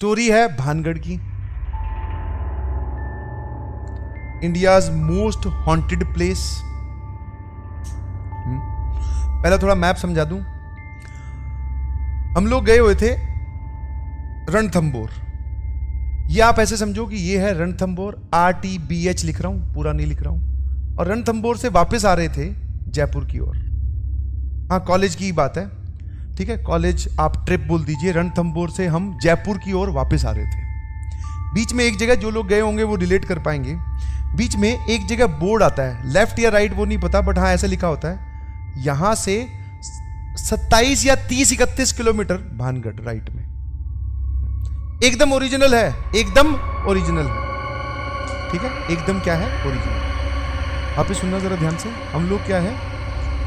Story है भानगढ़ की, India's most haunted place. पहला थोड़ा मैप समझा दूं। हम लोग गए हुए थे रणथंबोर। ये आप ऐसे समझो कि ये है रणथंबोर, RTBH लिख रहा हूं, पूरा नहीं लिख रहा हूं। और रणथंबोर से वापस आ रहे थे जयपुर की ओर। हाँ, कॉलेज की बात है, ठीक है, कॉलेज आप ट्रिप बोल दीजिए। रणथंबोर से हम जयपुर की ओर वापस आ रहे थे। बीच में एक जगह, जो लोग गए होंगे वो रिलेट कर पाएंगे, बीच में एक जगह बोर्ड आता है, लेफ्ट या राइट वो नहीं पता, बट हाँ ऐसे लिखा होता है, यहां से 27 या 30-31 किलोमीटर भानगढ़ राइट में। एकदम ओरिजिनल है, एकदम ओरिजिनल है, ठीक है, एकदम क्या है, ओरिजिनल। आप सुनना जरा ध्यान से। हम लोग क्या है,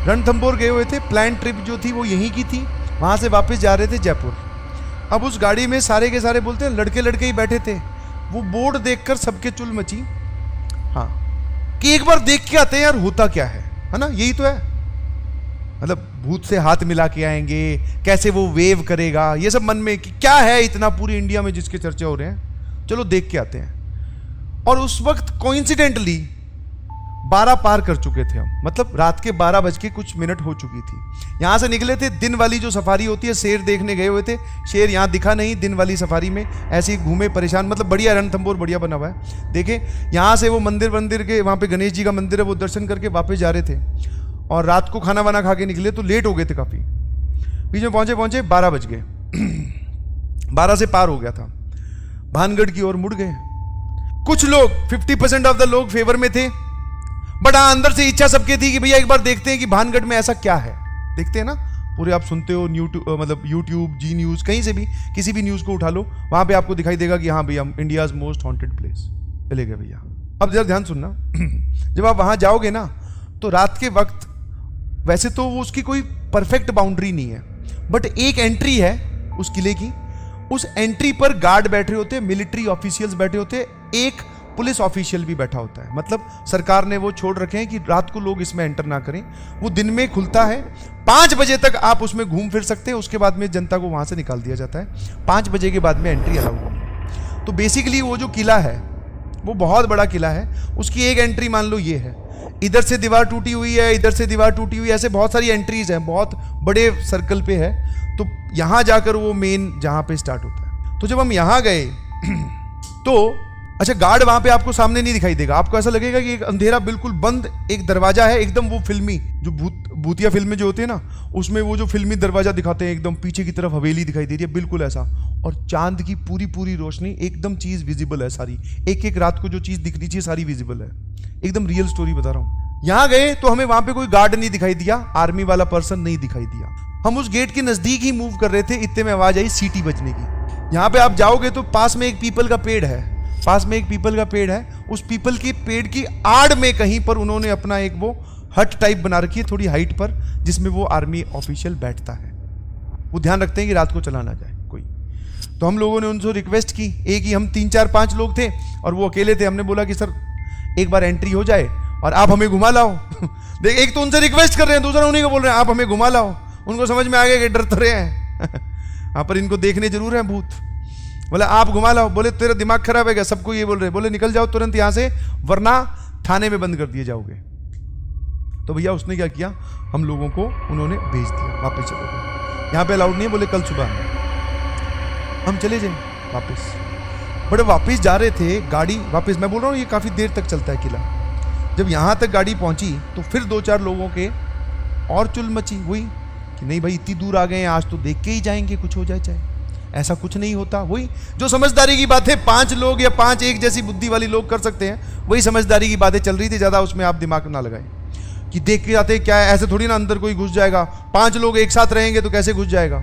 रणथंबोर गए हुए थे, प्लान ट्रिप जो थी वो यहीं की थी, वहां से वापस जा रहे थे जयपुर। अब उस गाड़ी में सारे के सारे बोलते हैं लड़के लड़के ही बैठे थे। वो बोर्ड देखकर सबके चुल मची, हाँ, कि एक बार देख के आते हैं यार होता क्या है ना, यही तो है। मतलब भूत से हाथ मिला के आएंगे, कैसे वो वेव करेगा, ये सब मन में कि क्या है इतना पूरी इंडिया में जिसके चर्चे हो रहे हैं, चलो देख के आते हैं। और उस वक्त कोइंसिडेंटली 12 पार कर चुके थे हम, मतलब रात के 12 बज के कुछ मिनट हो चुकी थी। यहां से निकले थे, दिन वाली जो सफारी होती है, शेर देखने गए हुए थे, शेर यहां दिखा नहीं। दिन वाली सफारी में ऐसे ही घूमे परेशान, मतलब बढ़िया, रणथंबोर बढ़िया बना हुआ है, देखें। यहां से वो मंदिर के वहां पे गणेश जी का मंदिर है, वो दर्शन करके वापस जा रहे थे। और रात को खाना वाना खा के निकले तो लेट हो गए थे काफी। बीच में पहुंचे 12 बज गए 12 से पार हो गया था, भानगढ़ की ओर मुड़ गए। कुछ लोग 50% ऑफ द लोग फेवर में थे, बट हाँ अंदर से इच्छा सबके थी कि भैया एक बार देखते हैं कि भानगढ़ में ऐसा क्या है। देखते हैं ना, पूरे आप सुनते हो मतलब यूट्यूब, जी न्यूज, कहीं से भी किसी भी न्यूज को उठा लो, वहां पे आपको दिखाई देगा कि हाँ भैया इंडियाज मोस्ट हॉन्टेड प्लेस। चले गए भैया। अब जरा ध्यान सुनना, जब आप वहां जाओगे ना तो रात के वक्त, वैसे तो वो उसकी कोई परफेक्ट बाउंड्री नहीं है, बट एक एंट्री है उस किले की। उस एंट्री पर गार्ड बैठे होते, मिलिट्री ऑफिशियल्स बैठे होते, एक पुलिस ऑफिशियल भी बैठा होता है। मतलब सरकार ने वो छोड़ रखे हैं कि रात को लोग इसमें एंटर ना करें। वो दिन में खुलता है, 5 बजे तक आप उसमें घूम फिर सकते हैं, उसके बाद में जनता को वहां से निकाल दिया जाता है। 5 बजे के बाद में एंट्री अलाउड है। तो बेसिकली वो जो किला है वो बहुत बड़ा किला है, उसकी एक एंट्री मान लो ये है, इधर से दीवार टूटी हुई है, इधर से दीवार टूटी हुई है, ऐसे बहुत सारी एंट्रीज हैं, बहुत बड़े सर्कल पे है। तो यहां जाकर वो मेन जहां पे स्टार्ट होता है। तो जब हम यहां गए तो अच्छा, गार्ड वहां पे आपको सामने नहीं दिखाई देगा, आपको ऐसा लगेगा कि एक अंधेरा बिल्कुल बंद एक दरवाजा है, एकदम वो फिल्मी जो भूतिया फिल्में जो होती है ना, उसमें वो जो फिल्मी दरवाजा दिखाते हैं, एकदम पीछे की तरफ हवेली दिखाई दे रही है, बिल्कुल ऐसा। और चांद की पूरी रोशनी, एकदम चीज विजिबल है सारी, एक रात को जो चीज दिखनी चाहिए सारी विजिबल है, एकदम रियल स्टोरी बता रहा हूं। यहां गए तो हमें वहां पे कोई गार्ड नहीं दिखाई दिया, आर्मी वाला पर्सन नहीं दिखाई दिया। हम उस गेट के नजदीक ही मूव कर रहे थे, इतने में आवाज आई सीटी बजने की। यहां पे आप जाओगे तो पास में एक पीपल का पेड़ है, उस पीपल के पेड़ की आड़ में कहीं पर उन्होंने अपना एक वो हट टाइप बना रखी है थोड़ी हाइट पर, जिसमें वो आर्मी ऑफिशियल बैठता है। वो ध्यान रखते हैं कि रात को चला ना जाए कोई। तो हम लोगों ने उनसे रिक्वेस्ट की, एक ही हम 3 4 5 लोग थे और वो अकेले थे। हमने बोला कि सर एक बार एंट्री हो जाए और आप हमें घुमा लाओ। देख, एक तो उनसे रिक्वेस्ट कर रहे हैं, दूसरा उन्हीं को बोल रहे हैं आप हमें घुमा लाओ। उनको समझ में आ गया कि डर तो रहे हैं हाँ, पर इनको देखने जरूर हैं भूत। बोले आप घुमा लाओ। बोले तेरा दिमाग खराब है क्या, सबको ये बोल रहे। बोले निकल जाओ तुरंत यहां से, वरना थाने में बंद कर दिए जाओगे। तो भैया उसने क्या किया, हम लोगों को उन्होंने भेज दिया, वापस चलो गए, यहाँ पे अलाउड नहीं है, बोले कल सुबह आना। हम चले जाए वापस। बड़े वापस जा रहे थे, गाड़ी वापस, मैं बोल रहा हूँ ये काफी देर तक चलता है किला। जब यहां तक गाड़ी पहुंची तो फिर 2-4 लोगों के और चुल मची हुई कि नहीं भाई इतनी दूर आ गए हैं, आज तो देख के ही जाएंगे, कुछ हो जाए चाहे। ऐसा कुछ नहीं होता। वही जो समझदारी की बात है 5 लोग या 5 एक जैसी बुद्धि वाली लोग कर सकते हैं, वही समझदारी की बातें चल रही थी। ज्यादा उसमें आप दिमाग ना लगाएं कि देख के जाते क्या है, ऐसे थोड़ी ना अंदर कोई घुस जाएगा। 5 लोग एक साथ रहेंगे तो कैसे घुस जाएगा।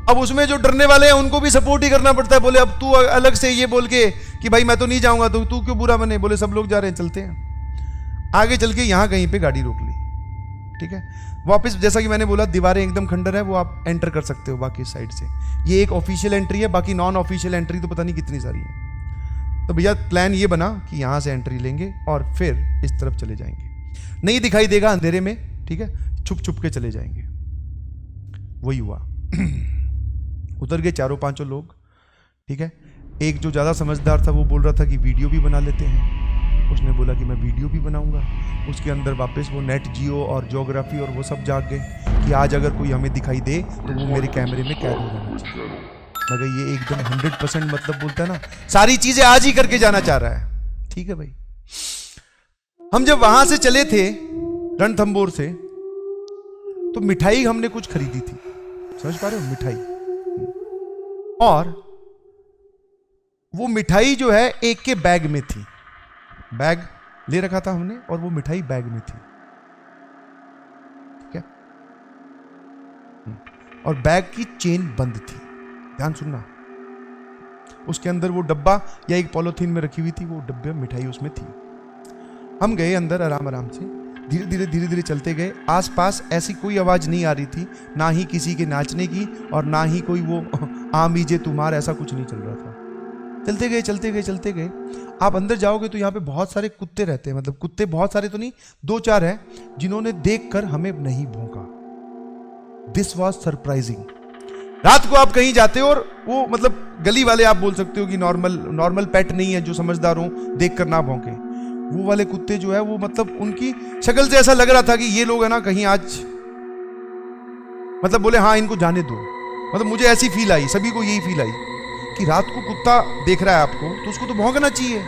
अब उसमें जो डरने वाले हैं उनको भी सपोर्ट ही करना पड़ता है। बोले अब तू अलग से ये बोल के कि भाई मैं तो नहीं जाऊंगा, तो तू क्यों बुरा बने। बोले सब लोग जा रहे हैं, चलते हैं। आगे चल के यहां कहीं पे गाड़ी रोक ली, ठीक है। वापस जैसा कि मैंने बोला दीवारें एकदम खंडर है, वो आप एंटर कर सकते हो बाकी साइड से। ये एक ऑफिशियल एंट्री है, बाकी नॉन ऑफिशियल एंट्री तो पता नहीं कितनी सारी है। तो भैया प्लान ये बना कि यहां से एंट्री लेंगे और फिर इस तरफ चले जाएंगे, नहीं दिखाई देगा अंधेरे में, ठीक है, छुप छुप के चले जाएंगे। वही हुआ उतर गए चारों पांचों लोग, ठीक है। एक जो ज़्यादा समझदार था वो बोल रहा था कि वीडियो भी बना लेते हैं। उसने बोला कि मैं वीडियो भी बनाऊंगा। उसके अंदर वापस वो नेट जियो और ज्योग्राफी और वो सब जाग गए कि आज अगर कोई हमें दिखाई दे तो वो मेरे कैमरे में कैद हो जाना चाहिए। मगर ये एकदम 100% मतलब बोलता है ना, सारी चीजें आज ही करके जाना चाह रहा है। ठीक है भाई। हम जब वहां से चले थे रणथंभौर से, तो मिठाई हमने कुछ खरीदी थी, समझ पा रहे हो, मिठाई। और वो मिठाई जो है एक के बैग में थी, बैग ले रखा था हमने और वो मिठाई बैग में थी, ठीक है। और बैग की चेन बंद थी, ध्यान सुनना। उसके अंदर वो डब्बा या एक पॉलिथीन में रखी हुई थी, वो डब्बे मिठाई उसमें थी। हम गए अंदर आराम आराम से, धीरे धीरे चलते गए। आसपास ऐसी कोई आवाज नहीं आ रही थी, ना ही किसी के नाचने की और ना ही कोई वो आमीजे तुम्हार, ऐसा कुछ नहीं चल रहा था। चलते गए। आप अंदर जाओगे तो यहाँ पे बहुत सारे कुत्ते रहते हैं, मतलब कुत्ते बहुत सारे तो नहीं, 2-4 हैं जिन्होंने देखकर हमें नहीं भौंका। This was surprising. रात को आप कहीं जाते हो और वो मतलब गली वाले आप बोल सकते हो कि नॉर्मल पेट नहीं है जो समझदार हो, देख कर ना भौंके। वो वाले कुत्ते जो है वो मतलब उनकी शक्ल से ऐसा लग रहा था कि ये लोग है ना कहीं आज मतलब बोले हाँ इनको जाने दो। मतलब मुझे ऐसी फील आई, सभी को यही फील आई कि रात को कुत्ता देख रहा है आपको तो उसको तो भौंकना चाहिए।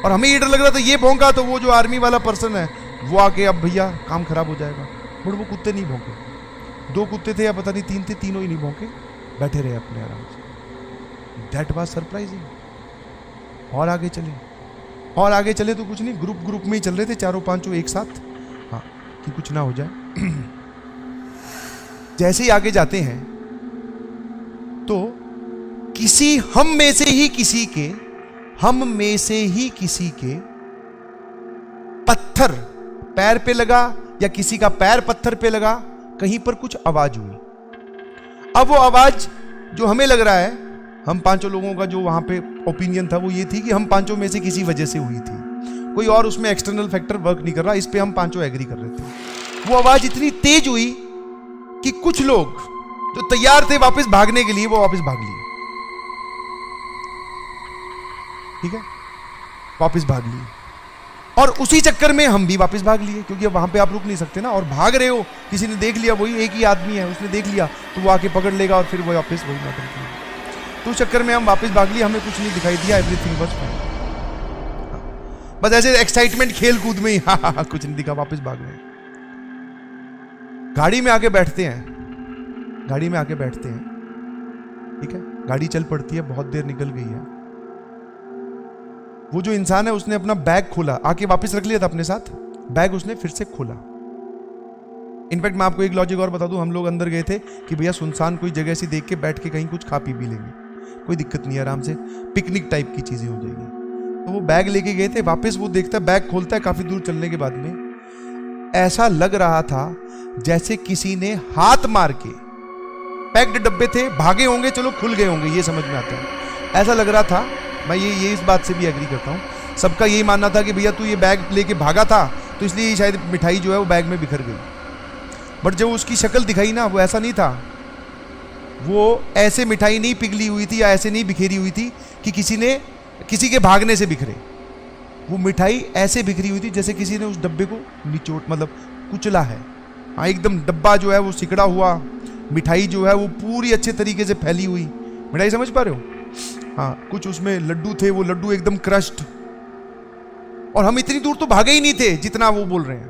और हमें ये डर लग रहा था ये भौंका तो वो जो आर्मी वाला पर्सन है वो आके अब भैया काम खराब हो जाएगा। बट वो कुत्ते नहीं भौंके। 2 कुत्ते थे या पता नहीं 3 थे, तीनों ही नहीं भौंके, बैठे रहे अपने आराम से। That was surprising. और आगे चले तो कुछ नहीं, ग्रुप में ही चल रहे थे, चारों पांचों एक साथ, हाँ, कि कुछ ना हो जाए। जैसे ही आगे जाते हैं तो हम में से ही किसी के पत्थर पैर पे लगा या किसी का पैर पत्थर पे लगा, कहीं पर कुछ आवाज हुई। अब वो आवाज जो हमें लग रहा है, हम पांचों लोगों का जो वहां पे ओपिनियन था वो ये थी कि हम पांचों में से किसी वजह से हुई थी, कोई और उसमें एक्सटर्नल फैक्टर वर्क नहीं कर रहा। इस पे हम पांचों एग्री कर रहे थे। वो आवाज इतनी तेज हुई कि कुछ लोग जो तैयार थे वापस भागने के लिए वो वापस भाग लिए, ठीक है, वापस भाग लिए। और उसी चक्कर में हम भी वापस भाग लिए, क्योंकि अब वहां पे आप रुक नहीं सकते ना। और भाग रहे हो, किसी ने देख लिया, वही एक ही आदमी है, उसने देख लिया तो वो आके पकड़ लेगा और फिर वो वापस वही नाटक किया। तो उस चक्कर में हम वापस भाग लिए, हमें कुछ नहीं दिखाई दिया, एवरीथिंग वाज फाइन। बस ऐसे एक्साइटमेंट खेल कूद में ही हाँ कुछ नहीं दिखा, वापस भाग गए। गाड़ी में आके बैठते हैं, ठीक है, गाड़ी चल पड़ती है, बहुत देर निकल गई है। वो जो इंसान है उसने अपना बैग खोला, आके वापस रख लिया था अपने साथ, बैग उसने फिर से खोला। इनफैक्ट मैं आपको एक लॉजिक और बता दूं, हम लोग अंदर गए थे कि भैया सुनसान कोई जगह से देख के बैठ के कहीं कुछ खा पी भी लेंगे, कोई दिक्कत नहीं है, आराम से पिकनिक टाइप की चीजें हो जाएगी। तो वो बैग लेके गए थे, वापस वो देखता है बैग खोलता है, काफी दूर चलने के बाद में ऐसा लग रहा था जैसे किसी ने हाथ मार के, पैक्ड डब्बे थे, भागे होंगे, चलो खुल गए होंगे, ये समझ में आता है, ऐसा लग रहा था। मैं ये इस बात से भी एग्री करता हूँ। सबका यही मानना था कि भैया तू ये बैग लेके भागा था तो इसलिए शायद मिठाई जो है वो बैग में बिखर गई। बट जब उसकी शक्ल दिखाई ना, वो ऐसा नहीं था, वो ऐसे मिठाई नहीं पिघली हुई थी या ऐसे नहीं बिखेरी हुई थी कि किसी के भागने से बिखरे। वो मिठाई ऐसे बिखरी हुई थी जैसे किसी ने उस डब्बे को निचोड़ मतलब कुचला है। हाँ, एकदम डब्बा जो है वो सिकड़ा हुआ, मिठाई जो है वो पूरी अच्छे तरीके से फैली हुई मिठाई, समझ पा रहे हो? हाँ, कुछ उसमें लड्डू थे, वो लड्डू एकदम क्रश्ड। और हम इतनी दूर तो भागे ही नहीं थे जितना वो बोल रहे हैं,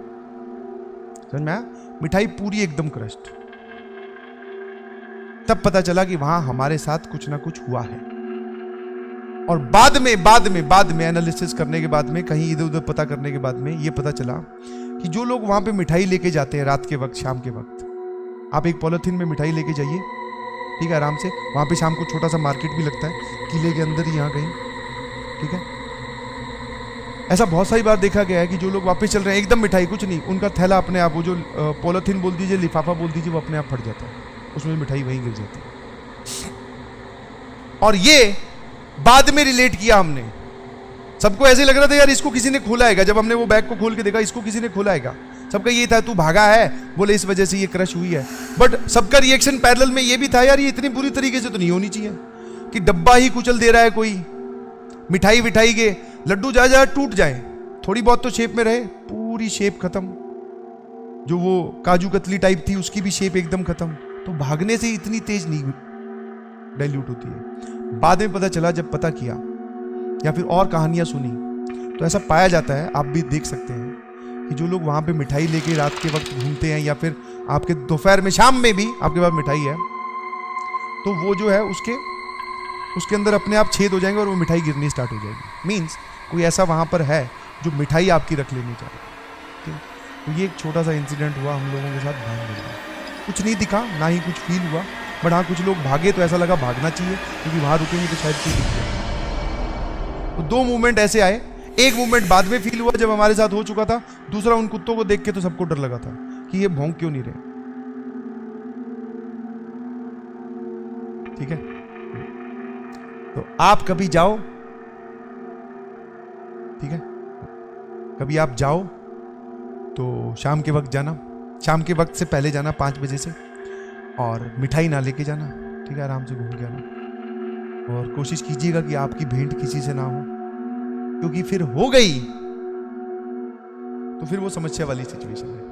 समझ में आया? मिठाई पूरी एकदम क्रश्ड। तब पता चला कि वहां हमारे साथ कुछ ना कुछ हुआ है। और बाद में एनालिसिस करने के बाद में, कहीं इधर उधर पता करने के बाद में ये पता चला कि जो लोग वहां पे मिठाई लेके जाते हैं रात के वक्त, शाम के वक्त, आप एक पॉलिथीन में मिठाई लेके जाइए, ठीक है, आराम से। वहां पे शाम को छोटा सा मार्केट भी लगता है किले के अंदर ही, यहाँ कहीं, ठीक है। ऐसा बहुत सारी बार देखा गया है कि जो लोग वापस चल रहे हैं एकदम मिठाई कुछ नहीं, उनका थैला अपने आप, वो जो पॉलिथीन बोल दीजिए, लिफाफा बोल दीजिए, वो अपने आप फट जाता है, उसमें मिठाई वहीं गिर जाती है। और ये बाद में रिलेट किया हमने, सबको ऐसे लग रहा था यार इसको किसी ने खोला हैगा। जब हमने वो बैग को खोल के देखा, इसको किसी ने खोला हैगा, सबका ये था तू भागा है, बोले इस वजह से ये क्रश हुई है। बट सबका रिएक्शन पैरेलल में ये भी था, यार ये इतनी बुरी तरीके से तो नहीं होनी चाहिए कि डब्बा ही कुचल दे रहा है कोई, मिठाई विठाई के लड्डू जा जा टूट जाए, थोड़ी बहुत तो शेप में रहे, पूरी शेप खत्म। जो वो काजू कतली टाइप थी उसकी भी शेप एकदम खत्म। तो भागने से इतनी तेज नहीं डाइल्यूट होती है। बाद में पता चला, जब पता किया या फिर और कहानियां सुनी, तो ऐसा पाया जाता है, आप भी देख सकते हैं कि जो लोग वहां पे मिठाई लेके रात के वक्त घूमते हैं, या फिर आपके दोपहर में शाम में भी आपके पास मिठाई है, तो वो जो है उसके अंदर अपने आप छेद हो जाएंगे और वो मिठाई गिरनी स्टार्ट हो जाएगी। मीन्स कोई ऐसा वहां पर है जो मिठाई आपकी रख लेनी चाहिए। तो ये एक छोटा सा इंसिडेंट हुआ हम लोगों के साथ भागने में। कुछ नहीं दिखा, ना ही कुछ फील हुआ, बट हाँ कुछ लोग भागे तो ऐसा लगा भागना चाहिए, क्योंकि वहां रुकेंगे तो शायद कुछ दिख जाए। तो 2 मूवमेंट ऐसे आए। एक मूवमेंट बाद में फील हुआ जब हमारे साथ हो चुका था, दूसरा उन कुत्तों को देख के तो सबको डर लगा था कि ये भौंक क्यों नहीं रहे। ठीक है, तो आप कभी जाओ, ठीक है, कभी आप जाओ तो शाम के वक्त जाना, शाम के वक्त से पहले जाना 5 बजे से, और मिठाई ना लेके जाना, ठीक है, आराम से घूम के आना। और कोशिश कीजिएगा कि आपकी भेंट किसी से ना हो, क्योंकि फिर हो गई तो फिर वो समस्या वाली सिचुएशन है।